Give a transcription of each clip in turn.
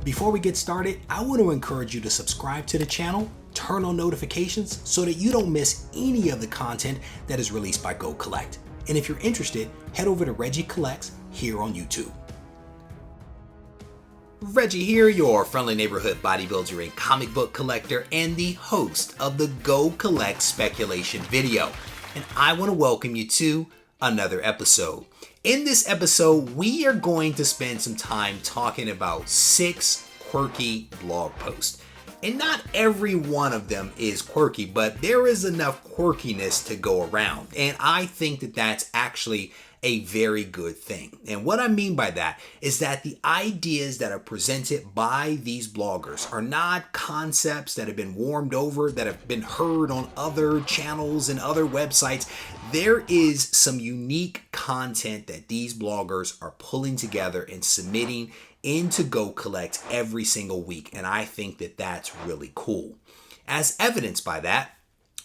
Before we get started, I want to encourage you to subscribe to the channel, turn on notifications so that you don't miss any of the content that is released by GoCollect. And if you're interested, head over to Regie Collects here on YouTube. Regie here, your friendly neighborhood bodybuilder and comic book collector and the host of the GoCollect speculation video. And I want to welcome you to another episode. In this episode, we are going to spend some time talking about 6 quirky blog posts. And not every one of them is quirky, but there is enough quirkiness to go around. And I think that that's actually a very good thing. And what I mean by that is that the ideas that are presented by these bloggers are not concepts that have been warmed over, that have been heard on other channels and other websites. There is some unique content that these bloggers are pulling together and submitting into GoCollect every single week. And I think that that's really cool. As evidenced by that,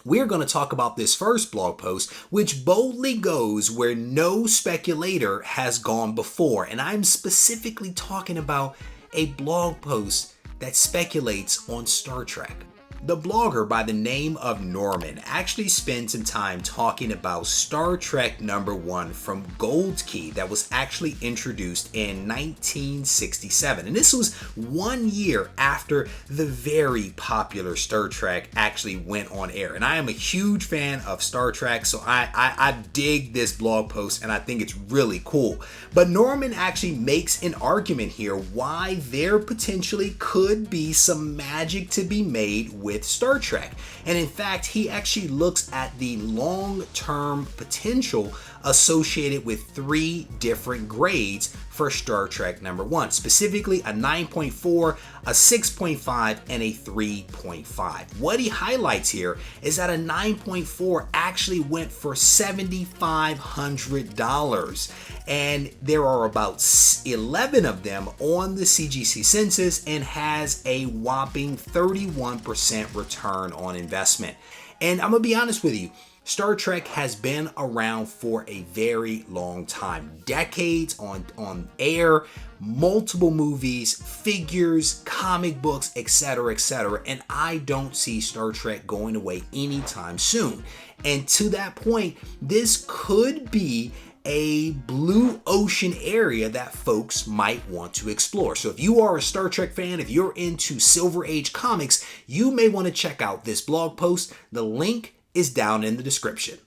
we're going to talk about this first blog post, which boldly goes where no speculator has gone before. And I'm specifically talking about a blog post that speculates on Star Trek. The blogger by the name of Norman actually spent some time talking about Star Trek #1 from Gold Key that was actually introduced in 1967. And this was 1 year after the very popular Star Trek actually went on air. And I am a huge fan of Star Trek, so I dig this blog post and I think it's really cool. But Norman actually makes an argument here why there potentially could be some magic to be made with Star Trek. And in fact, he actually looks at the long-term potential associated with 3 different grades for Star Trek #1, specifically a 9.4, a 6.5, and a 3.5. What he highlights here is that a 9.4 actually went for $7,500, and there are about 11 of them on the CGC census and has a whopping 31% return on investment. And I'm gonna be honest with you, Star Trek has been around for a very long time, decades on air, multiple movies, figures, comic books, etc., etc. And I don't see Star Trek going away anytime soon. And to that point, this could be a blue ocean area that folks might want to explore. So if you are a Star Trek fan, if you're into Silver Age comics, you may want to check out this blog post. The link is down in the description.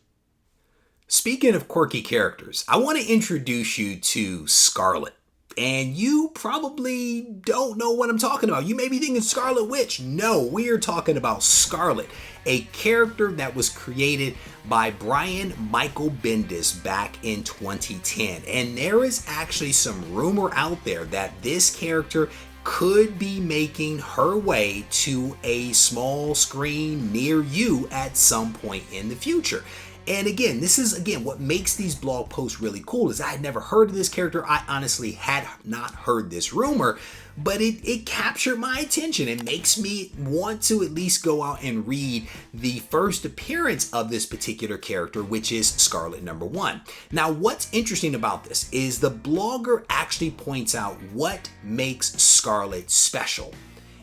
Speaking of quirky characters, I want to introduce you to Scarlet. And you probably don't know what I'm talking about. You may be thinking Scarlet Witch. No, we are talking about Scarlet, a character that was created by Brian Michael Bendis back in 2010. And there is actually some rumor out there that this character could be making her way to a small screen near you at some point in the future. And again, this is what makes these blog posts really cool is I had never heard of this character. I honestly had not heard this rumor, but it captured my attention. It makes me want to at least go out and read the first appearance of this particular character, which is Scarlet #1. Now, what's interesting about this is the blogger actually points out what makes Scarlet special.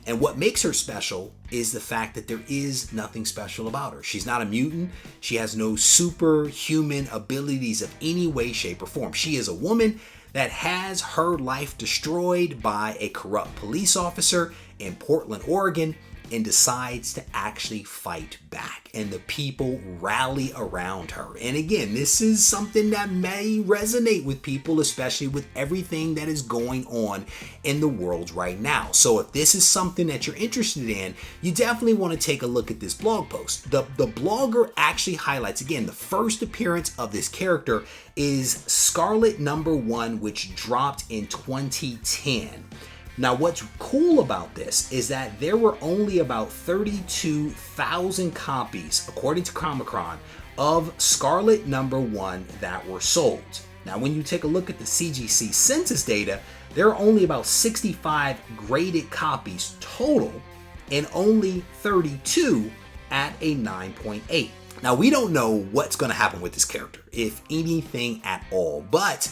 And what makes her special is the fact that there is nothing special about her. She's not a mutant. She has no superhuman abilities of any way, shape, or form. She is a woman that has her life destroyed by a corrupt police officer in Portland, Oregon, and decides to actually fight back. And the people rally around her. And again, this is something that may resonate with people, especially with everything that is going on in the world right now. So if this is something that you're interested in, you definitely want to take a look at this blog post. The blogger actually highlights, again, the first appearance of this character is Scarlet #1, which dropped in 2010. Now, what's cool about this is that there were only about 32,000 copies, according to Comic-Con, of Scarlet #1 that were sold. Now, when you take a look at the CGC census data, there are only about 65 graded copies total and only 32 at a 9.8. Now, we don't know what's going to happen with this character, if anything at all, but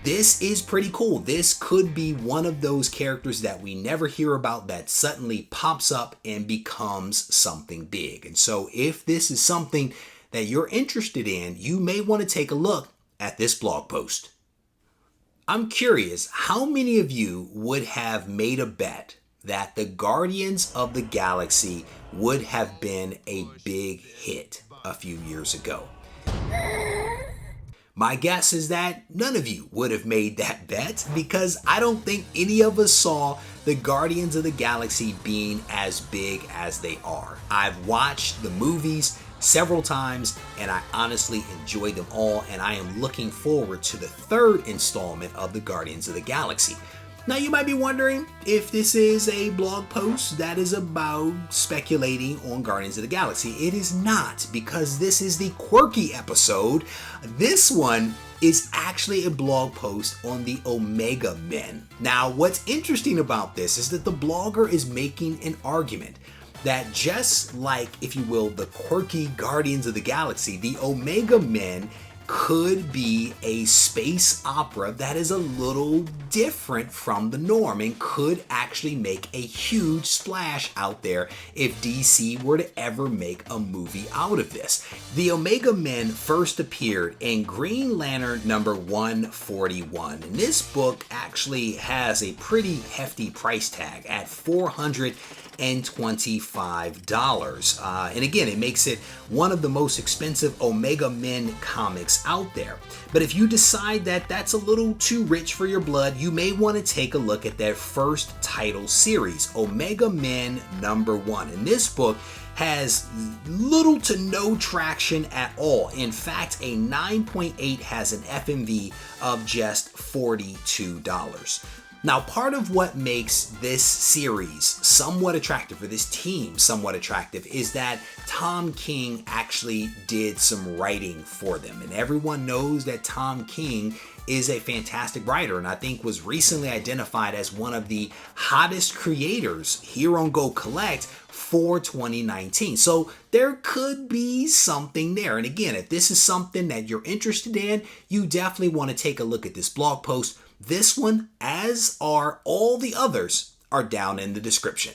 This is pretty cool. This could be one of those characters that we never hear about that suddenly pops up and becomes something big. And so if this is something that you're interested in, you may want to take a look at this blog post. I'm curious, how many of you would have made a bet that the Guardians of the Galaxy would have been a big hit a few years ago? My guess is that none of you would have made that bet, because I don't think any of us saw the Guardians of the Galaxy being as big as they are. I've watched the movies several times and I honestly enjoyed them all, and I am looking forward to the third installment of the Guardians of the Galaxy. Now you might be wondering if this is a blog post that is about speculating on Guardians of the Galaxy. It is not, because this is the quirky episode. This one is actually a blog post on the Omega Men. Now what's interesting about this is that the blogger is making an argument that just like, if you will, the quirky Guardians of the Galaxy, the Omega Men could be a space opera that is a little different from the norm and could actually make a huge splash out there if DC were to ever make a movie out of this. The Omega Men first appeared in Green Lantern number 141, and this book actually has a pretty hefty price tag at $425. And again, it makes it one of the most expensive Omega Men comics out there. But if you decide that that's a little too rich for your blood, you may want to take a look at that first title series, Omega Men number 1. And this book has little to no traction at all. In fact, a 9.8 has an FMV of just $42. Now, part of what makes this series somewhat attractive, or this team somewhat attractive, is that Tom King actually did some writing for them. And everyone knows that Tom King is a fantastic writer, and I think was recently identified as one of the hottest creators here on GoCollect for 2019. So there could be something there. And again, if this is something that you're interested in, you definitely want to take a look at this blog post. This one, as are all the others, are down in the description.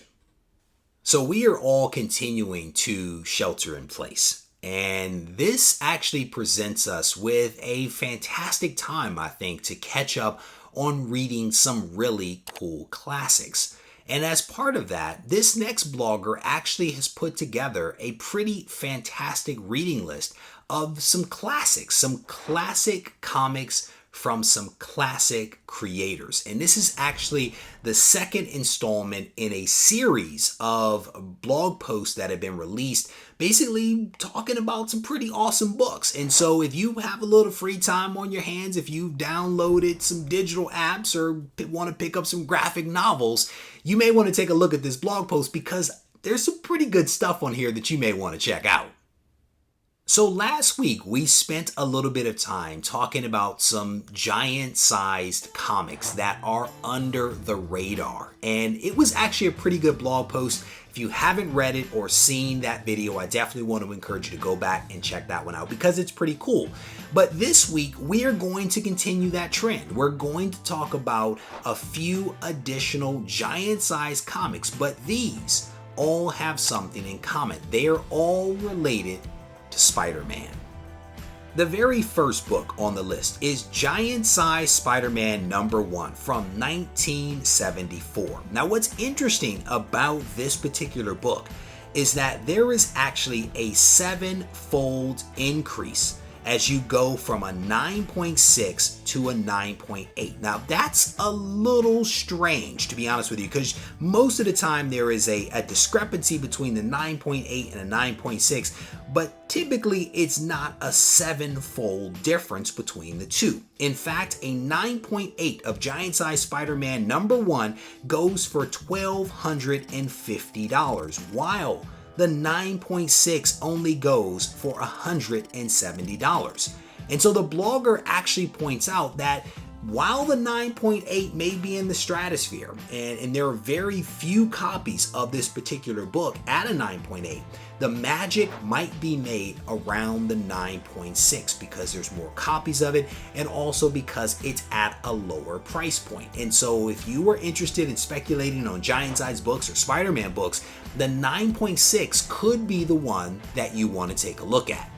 So we are all continuing to shelter in place, and this actually presents us with a fantastic time, I think, to catch up on reading some really cool classics. And as part of that, this next blogger actually has put together a pretty fantastic reading list of some classics, some classic comics from some classic creators. And this is actually the second installment in a series of blog posts that have been released, basically talking about some pretty awesome books. And so if you have a little free time on your hands, if you've downloaded some digital apps or want to pick up some graphic novels, you may want to take a look at this blog post, because there's some pretty good stuff on here that you may want to check out. So last week, we spent a little bit of time talking about some giant-sized comics that are under the radar. And it was actually a pretty good blog post. If you haven't read it or seen that video, I definitely want to encourage you to go back and check that one out, because it's pretty cool. But this week, we are going to continue that trend. We're going to talk about a few additional giant-sized comics, but these all have something in common. They are all related to Spider-Man. The very first book on the list is Giant Size Spider-Man number 1 from 1974. Now, what's interesting about this particular book is that there is actually a 7-fold increase as you go from a 9.6 to a 9.8. Now, that's a little strange, to be honest with you, because most of the time there is a discrepancy between the 9.8 and a 9.6, but typically it's not a 7-fold difference between the two. In fact, a 9.8 of Giant Size Spider-Man number 1 goes for $1,250, while the 9.6 only goes for $170. And so the blogger actually points out that while the 9.8 may be in the stratosphere, and there are very few copies of this particular book at a 9.8, the magic might be made around the 9.6 because there's more copies of it, and also because it's at a lower price point. And so if you are interested in speculating on Giant Size books or Spider-Man books, the 9.6 could be the one that you want to take a look at.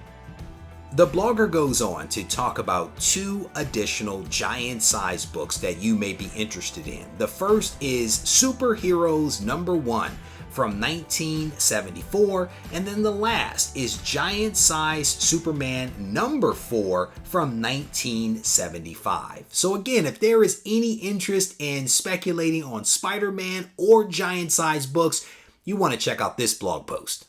The blogger goes on to talk about 2 additional giant-sized books that you may be interested in. The first is Superheroes #1 from 1974, and then the last is Giant-Sized Superman #4 from 1975. So again, if there is any interest in speculating on Spider-Man or giant-sized books, you want to check out this blog post.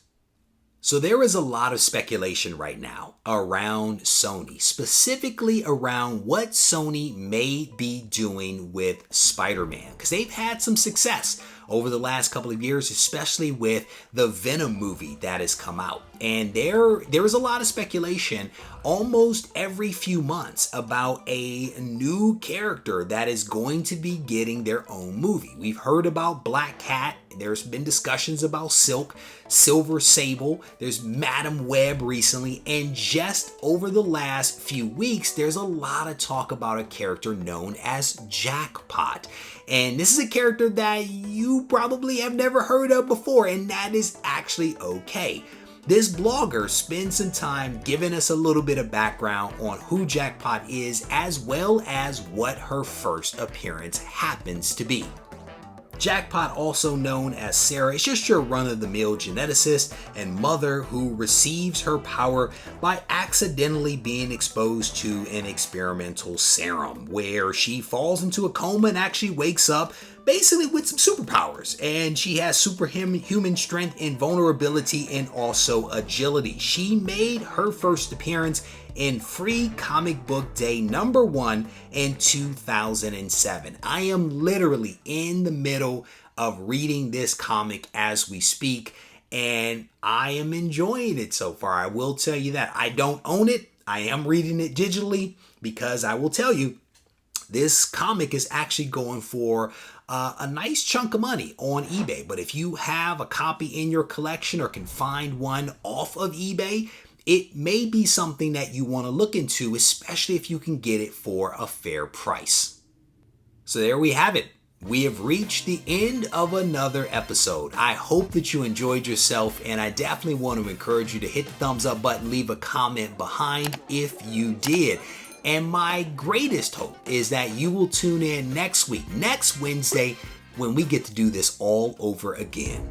So there is a lot of speculation right now around Sony, specifically around what Sony may be doing with Spider-Man, because they've had some success over the last couple of years, especially with the Venom movie that has come out. And there is a lot of speculation almost every few months about a new character that is going to be getting their own movie. We've heard about Black Cat. There's been discussions about Silk, Silver Sable. There's Madam Web recently. And just over the last few weeks, there's a lot of talk about a character known as Jackpot. And this is a character that you probably have never heard of before, and that is actually okay. This blogger spends some time giving us a little bit of background on who Jackpot is, as well as what her first appearance happens to be. Jackpot, also known as Sarah, is just your run-of-the-mill geneticist and mother who receives her power by accidentally being exposed to an experimental serum, where she falls into a coma and actually wakes up basically with some superpowers. And she has superhuman strength, invulnerability, and also agility. She made her first appearance in Free Comic Book Day #1 in 2007. I am literally in the middle of reading this comic as we speak, and I am enjoying it so far. I will tell you that. I don't own it. I am reading it digitally because I will tell you, this comic is actually going for a nice chunk of money on eBay. But if you have a copy in your collection or can find one off of eBay, it may be something that you want to look into, especially if you can get it for a fair price. So there we have it. We have reached the end of another episode. I hope that you enjoyed yourself, and I definitely want to encourage you to hit the thumbs up button, leave a comment behind if you did. And my greatest hope is that you will tune in next week, next Wednesday, when we get to do this all over again.